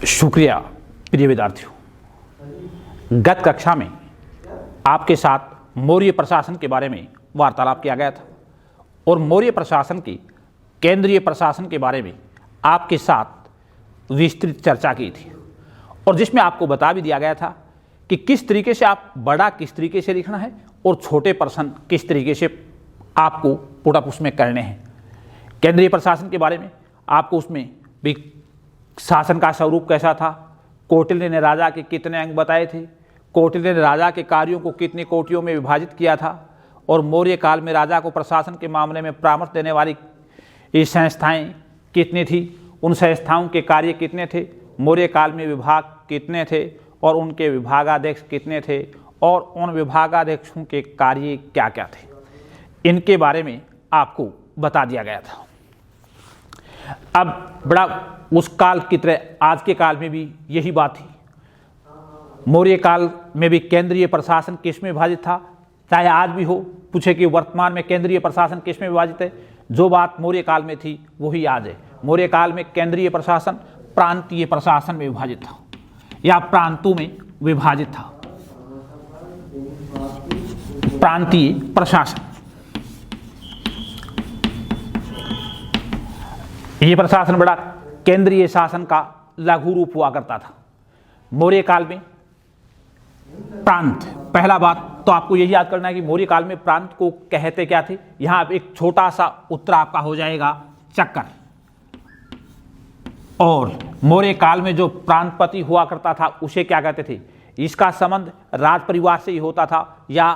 शुक्रिया प्रिय विद्यार्थियों। गत कक्षा में आपके साथ मौर्य प्रशासन के बारे में वार्तालाप किया गया था और मौर्य प्रशासन की केंद्रीय प्रशासन के बारे में आपके साथ विस्तृत चर्चा की थी और जिसमें आपको बता भी दिया गया था कि किस तरीके से आप बड़ा किस तरीके से लिखना है और छोटे प्रश्न किस तरीके से आपको पुटअप उसमें करने हैं। केंद्रीय प्रशासन के बारे में आपको उसमें भी शासन का स्वरूप कैसा था, कौटिल्य ने राजा के कितने अंग बताए थे, कौटिल्य ने राजा के कार्यों को कितनी कोटियों में विभाजित किया था और मौर्य काल में राजा को प्रशासन के मामले में परामर्श देने वाली ये संस्थाएं कितनी थी, उन संस्थाओं के कार्य कितने थे, मौर्य काल में विभाग कितने थे और उनके विभागाध्यक्ष कितने थे और उन विभागाध्यक्षों के कार्य क्या क्या थे, इनके बारे में आपको बता दिया गया था। अब बड़ा उस काल की तरह आज के काल में भी यही बात थी। मौर्य काल में भी केंद्रीय प्रशासन किस में विभाजित था, चाहे आज भी हो, पूछे कि वर्तमान में केंद्रीय प्रशासन किस में विभाजित है, जो बात मौर्य काल में थी वही आज है। मौर्य काल में केंद्रीय प्रशासन प्रांतीय प्रशासन में विभाजित था या प्रांतों में विभाजित था। प्रांतीय प्रशासन, ये प्रशासन बड़ा केंद्रीय शासन का लघु रूप हुआ करता था। मौर्य काल में प्रांत, पहला बात तो आपको यही याद करना है कि मौर्य काल में प्रांत को कहते क्या थे। यहां एक छोटा सा उत्तर आपका हो जाएगा चक्कर। और मौर्य काल में जो प्रांतपति हुआ करता था उसे क्या कहते थे, इसका संबंध राज परिवार से ही होता था या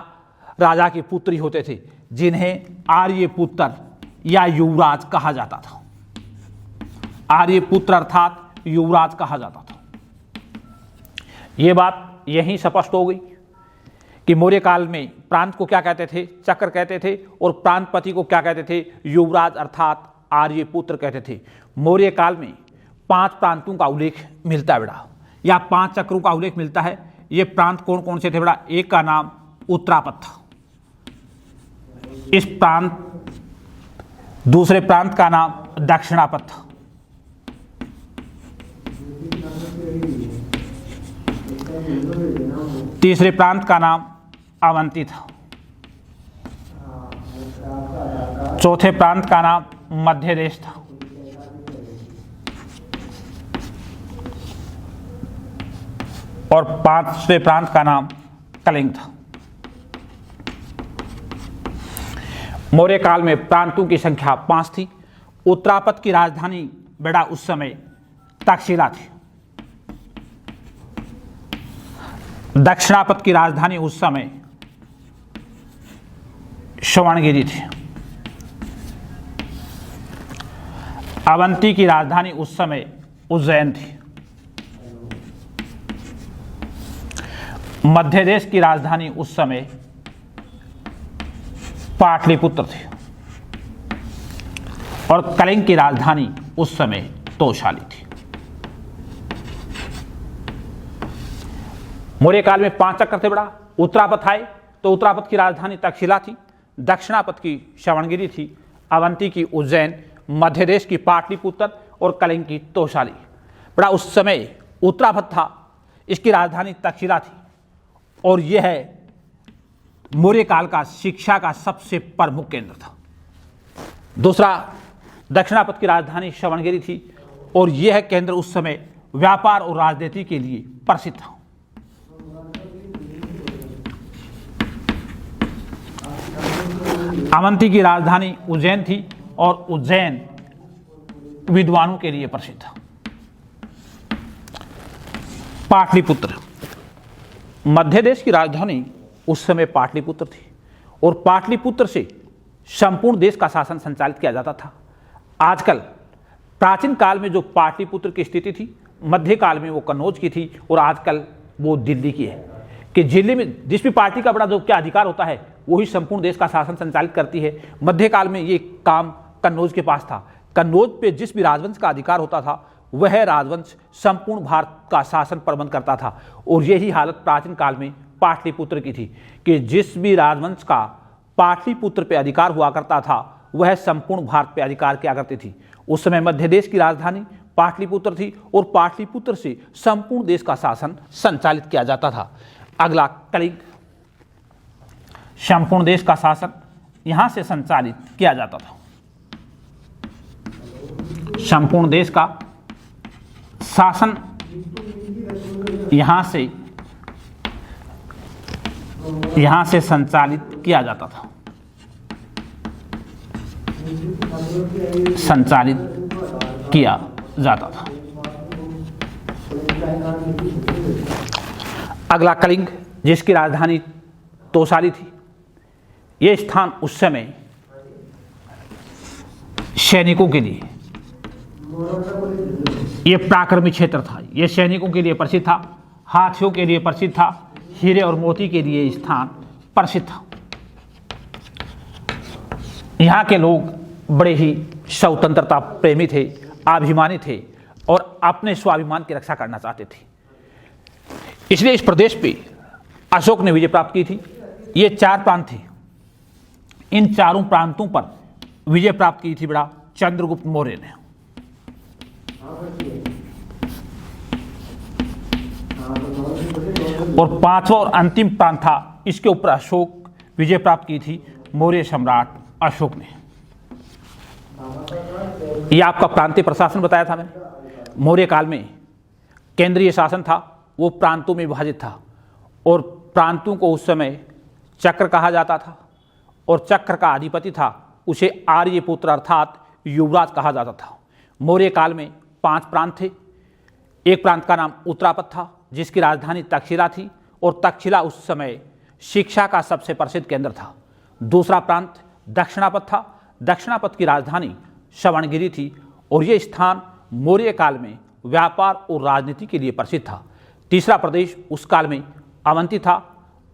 राजा के पुत्र ही होते थे, जिन्हें आर्यपुत्र या युवराज कहा जाता था। आर्यपुत्र अर्थात युवराज कहा जाता था। यह बात यहीं स्पष्ट हो गई कि मौर्य काल में प्रांत को क्या कहते थे, चक्र कहते थे, और प्रांतपति को क्या कहते थे, युवराज अर्थात आर्यपुत्र कहते थे। मौर्य काल में 5 प्रांतों का उल्लेख मिलता है बेटा, या 5 चक्रों का उल्लेख मिलता है। ये प्रांत कौन कौन से थे बेटा, एक का नाम उत्तरापथ था, इस प्रांत, दूसरे प्रांत का नाम दक्षिणापथ था, तीसरे प्रांत का नाम अवंती था, चौथे प्रांत का नाम मध्य देश था, और 5वें प्रांत का नाम कलिंग था। मौर्य काल में प्रांतों की संख्या 5 थी। उत्तरापथ की राजधानी बेटा उस समय तक्षशिला थी। दक्षिणापथ की राजधानी उस समय श्रवणगिरी थी। अवंती की राजधानी उस समय उज्जैन थी। मध्य देश की राजधानी उस समय पाटलिपुत्र थी और कलिंग की राजधानी उस समय तोशाली थी। मौर्य काल में 5 चक्र थे बड़ा। उत्तरापथ आए तो उत्तरापथ की राजधानी तक्षशिला थी, दक्षिणापथ की श्रवणगिरी थी, अवंती की उज्जैन, मध्य देश की पाटलिपुत्र और कलिंग की तोशाली। बड़ा उस समय उत्तरापथ था, इसकी राजधानी तक्षशिला थी और यह है मौर्य काल का शिक्षा का सबसे प्रमुख केंद्र था। दूसरा, दक्षिणापथ की राजधानी श्रवणगिरी थी और यह केंद्र उस समय व्यापार और राजनीति के लिए प्रसिद्ध था। अवंती की राजधानी उज्जैन थी और उज्जैन विद्वानों के लिए प्रसिद्ध था। पाटलिपुत्र, मध्य देश की राजधानी उस समय पाटलिपुत्र थी और पाटलिपुत्र से संपूर्ण देश का शासन संचालित किया जाता था। आजकल प्राचीन काल में जो पाटलिपुत्र की स्थिति थी, मध्य काल में वो कन्नौज की थी और आजकल वो दिल्ली की है। कि दिल्ली में जिस भी पार्टी का बड़ा जो क्या अधिकार होता है वही संपूर्ण देश का शासन संचालित करती है। मध्य काल में ये काम कन्नौज के पास था। कन्नौज पे जिस भी राजवंश का अधिकार होता था वह राजवंश संपूर्ण भारत का शासन प्रबंध करता था और यही हालत प्राचीन काल में पाटलिपुत्र की थी कि जिस भी राजवंश का पाटलिपुत्र पे अधिकार हुआ करता था वह संपूर्ण भारत पे अधिकार किया करती थी। उस समय मध्य देश की राजधानी पाटलिपुत्र थी और पाटलिपुत्र से संपूर्ण देश का शासन संचालित किया जाता था। अगला कलिंग, संपूर्ण देश का शासन यहां से संचालित किया जाता था। संपूर्ण देश का शासन यहां से संचालित किया जाता था। संचालित किया जाता था। अगला कलिंग, जिसकी राजधानी तोसाली थी। यह स्थान उस समय सैनिकों के लिए, यह पराक्रमी क्षेत्र था। यह सैनिकों के लिए प्रसिद्ध था, हाथियों के लिए प्रसिद्ध था, हीरे और मोती के लिए स्थान प्रसिद्ध था। यहाँ के लोग बड़े ही स्वतंत्रता प्रेमी थे, अभिमानी थे और अपने स्वाभिमान की रक्षा करना चाहते थे। इसलिए इस प्रदेश पे अशोक ने विजय प्राप्त की थी। ये 4 प्रांत थे। इन चारों प्रांतों पर विजय प्राप्त की थी बड़ा चंद्रगुप्त मौर्य ने। और 5वां और अंतिम प्रांत था, इसके ऊपर अशोक विजय प्राप्त की थी मौर्य सम्राट अशोक ने। यह आपका प्रांतीय प्रशासन बताया था मैंने। मौर्य काल में केंद्रीय शासन था, वो प्रांतों में विभाजित था और प्रांतों को उस समय चक्र कहा जाता था और चक्र का अधिपति था, उसे आर्यपुत्र अर्थात युवराज कहा जाता था। मौर्य काल में 5 प्रांत थे। एक प्रांत का नाम उत्तरापथ था, जिसकी राजधानी तक्षशिला थी और तक्षशिला उस समय शिक्षा का सबसे प्रसिद्ध केंद्र था। दूसरा प्रांत दक्षिणापथ था। दक्षिणापथ की राजधानी श्रवणगिरी थी और यह स्थान मौर्य काल में व्यापार और राजनीति के लिए प्रसिद्ध था। तीसरा प्रदेश उस काल में अवंती था।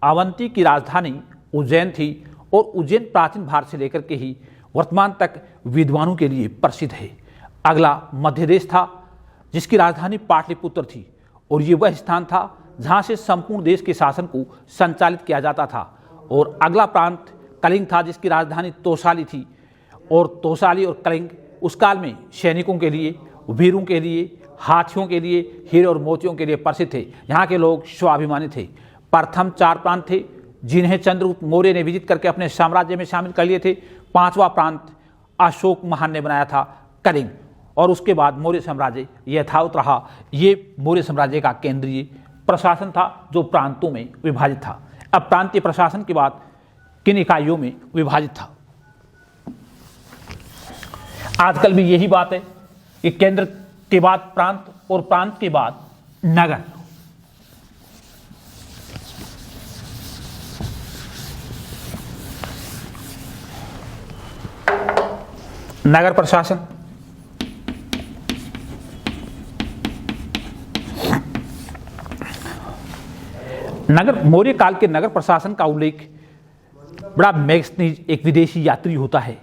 अवंती की राजधानी उज्जैन थी और उज्जैन प्राचीन भारत से लेकर के ही वर्तमान तक विद्वानों के लिए प्रसिद्ध है। अगला मध्य देश था, जिसकी राजधानी पाटलिपुत्र थी और ये वह स्थान था जहाँ से संपूर्ण देश के शासन को संचालित किया जाता था। और अगला प्रांत कलिंग था, जिसकी राजधानी तोसाली थी और तोसाली और कलिंग उस काल में सैनिकों के लिए, वीरों के लिए, हाथियों के लिए, हीरे और मोतियों के लिए प्रसिद्ध थे। यहाँ के लोग स्वाभिमानी थे। प्रथम 4 प्रांत थे जिन्हें चंद्रगुप्त मौर्य ने विजित करके अपने साम्राज्य में शामिल कर लिए थे। 5वां प्रांत अशोक महान ने बनाया था, कलिंग, और उसके बाद मौर्य साम्राज्य यथावत रहा। ये मौर्य साम्राज्य का केंद्रीय प्रशासन था जो प्रांतों में विभाजित था। अब प्रांतीय प्रशासन के बाद किन इकाइयों में विभाजित था? आजकल भी यही बात है कि केंद्र के बाद प्रांत और प्रांत के बाद नगर। नगर प्रशासन, नगर मौर्य काल के नगर प्रशासन का उल्लेख बड़ा मैग्नीज एक विदेशी यात्री होता है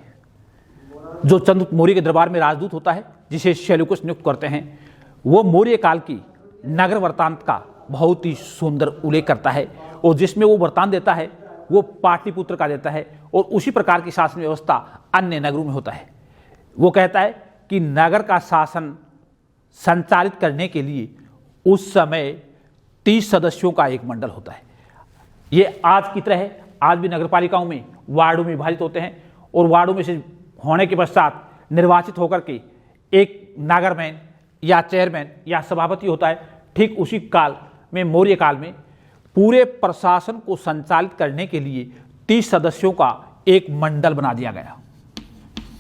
जो चंद्रगुप्त मौर्य के दरबार में राजदूत होता है, जिसे सेल्यूकस नियुक्त करते हैं। वो मौर्य काल की नगर वृत्तांत का बहुत ही सुंदर उल्लेख करता है और जिसमें वो वृत्तांत देता है वो पाटलिपुत्र का देता है और उसी प्रकार की शासन व्यवस्था अन्य नगरों में होता है। वो कहता है कि नगर का शासन संचालित करने के लिए उस समय 30 सदस्यों का एक मंडल होता है। ये आज की तरह है। आज भी नगरपालिकाओं में वार्डों में विभाजित होते हैं और वार्डों में से होने के पश्चात निर्वाचित होकर के एक नगरमैन या चेयरमैन या सभापति होता है। ठीक उसी काल में मौर्य काल में पूरे प्रशासन को संचालित करने के लिए 30 सदस्यों का एक मंडल बना दिया गया।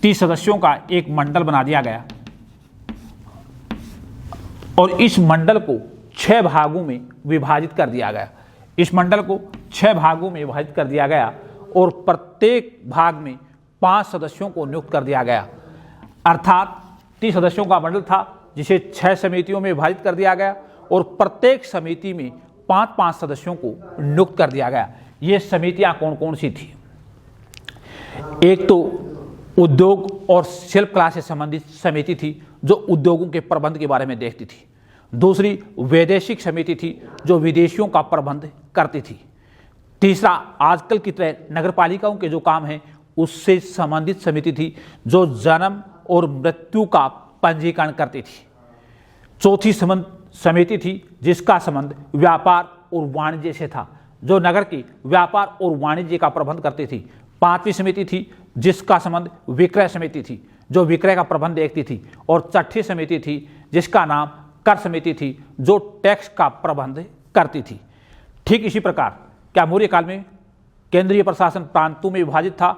30 सदस्यों का एक मंडल बना दिया गया और इस मंडल को 6 भागों में विभाजित कर दिया गया। इस मंडल को 6 भागों में विभाजित कर दिया गया और प्रत्येक भाग में 5 सदस्यों को नियुक्त कर दिया गया। अर्थात 30 सदस्यों का मंडल था जिसे 6 समितियों में विभाजित कर दिया गया और प्रत्येक समिति में 5-5 सदस्यों को नियुक्त कर दिया गया। ये समितियां कौन कौन सी थी? एक तो उद्योग और शिल्प कला से संबंधित समिति थी जो उद्योगों के प्रबंध के बारे में देखती थी। दूसरी वैदेशिक समिति थी जो विदेशियों का प्रबंध करती थी। तीसरा आजकल की तरह नगरपालिकाओं के जो काम हैं उससे संबंधित समिति थी जो जन्म और मृत्यु का पंजीकरण करती थी। चौथी समिति थी जिसका संबंध व्यापार और वाणिज्य से था, जो नगर की व्यापार और वाणिज्य का प्रबंध करती थी। पांचवी समिति थी जिसका संबंध विक्रय समिति थी, जो विक्रय का प्रबंध देखती थी। और छठी समिति थी जिसका नाम कर समिति थी, जो टैक्स का प्रबंध करती थी। ठीक इसी प्रकार क्या मौर्य काल में केंद्रीय प्रशासन प्रांतों में विभाजित था।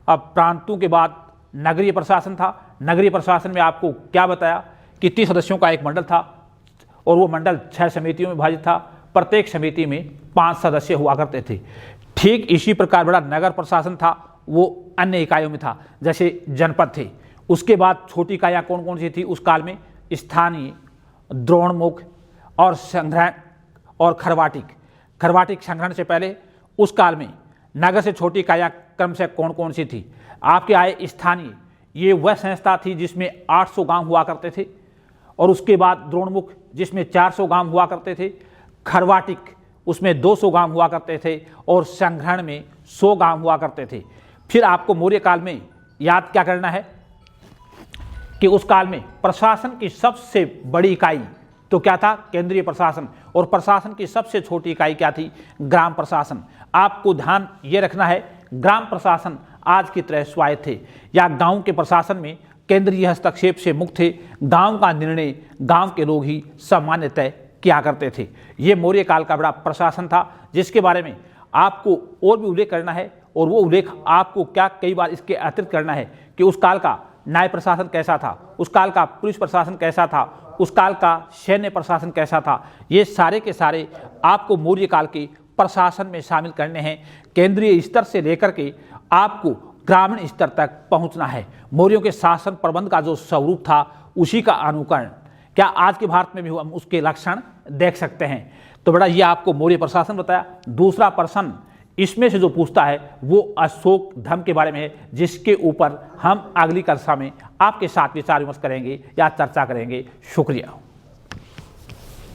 अब प्रांतों के बाद नगरीय प्रशासन था। नगरीय प्रशासन में आपको क्या बताया कि 30 सदस्यों का एक मंडल था और वो मंडल 6 समितियों में विभाजित था। प्रत्येक समिति में 5 सदस्य हुआ करते थे। ठीक इसी प्रकार बड़ा नगर प्रशासन था, वो अन्य इकाइयों में था, जैसे जनपद थे। उसके बाद छोटी इकाइयाँ कौन कौन सी थी उस काल में? स्थानीय, द्रोणमुख और संग्रहण और खरवाटिक। खरवाटिक संग्रहण से पहले उस काल में नगर से छोटी इकाइयाँ क्रम से कौन कौन सी थी? आपके आए स्थानीय, ये वह संस्था थी जिसमें 800 गांव हुआ करते थे। और उसके बाद द्रोणमुख जिसमें 400 गांव हुआ करते थे। खरवाटिक उसमें 200 गांव हुआ करते थे और संग्रहण में 100 गांव हुआ करते थे। फिर आपको मौर्य काल में याद क्या करना है कि उस काल में प्रशासन की सबसे बड़ी इकाई तो क्या था? केंद्रीय प्रशासन। और प्रशासन की सबसे छोटी इकाई क्या थी? ग्राम प्रशासन। आपको ध्यान ये रखना है, ग्राम प्रशासन आज की तरह स्वायत्त थे या गांव के प्रशासन में केंद्रीय हस्तक्षेप से मुक्त थे। गांव का निर्णय गांव के लोग ही सामान्यतः किया करते थे। ये मौर्य काल का बड़ा प्रशासन था, जिसके बारे में आपको और भी उल्लेख करना है। और वो उल्लेख आपको क्या कई बार इसके अतिरिक्त करना है कि उस काल का न्याय प्रशासन कैसा था, उस काल का पुलिस प्रशासन कैसा था, उस काल का सैन्य प्रशासन कैसा था। ये सारे के सारे आपको मौर्य काल के प्रशासन में शामिल करने हैं। केंद्रीय स्तर से लेकर के आपको ग्रामीण स्तर तक पहुंचना है। मौर्यों के शासन प्रबंध का जो स्वरूप था उसी का अनुकरण क्या आज के भारत में भी हम उसके लक्षण देख सकते हैं। तो बड़ा ये आपको मौर्य प्रशासन बताया। दूसरा प्रश्न इसमें से जो पूछता है वो अशोक धर्म के बारे में है, जिसके ऊपर हम अगली कक्षा में आपके साथ विचार विमर्श करेंगे या चर्चा करेंगे। शुक्रिया।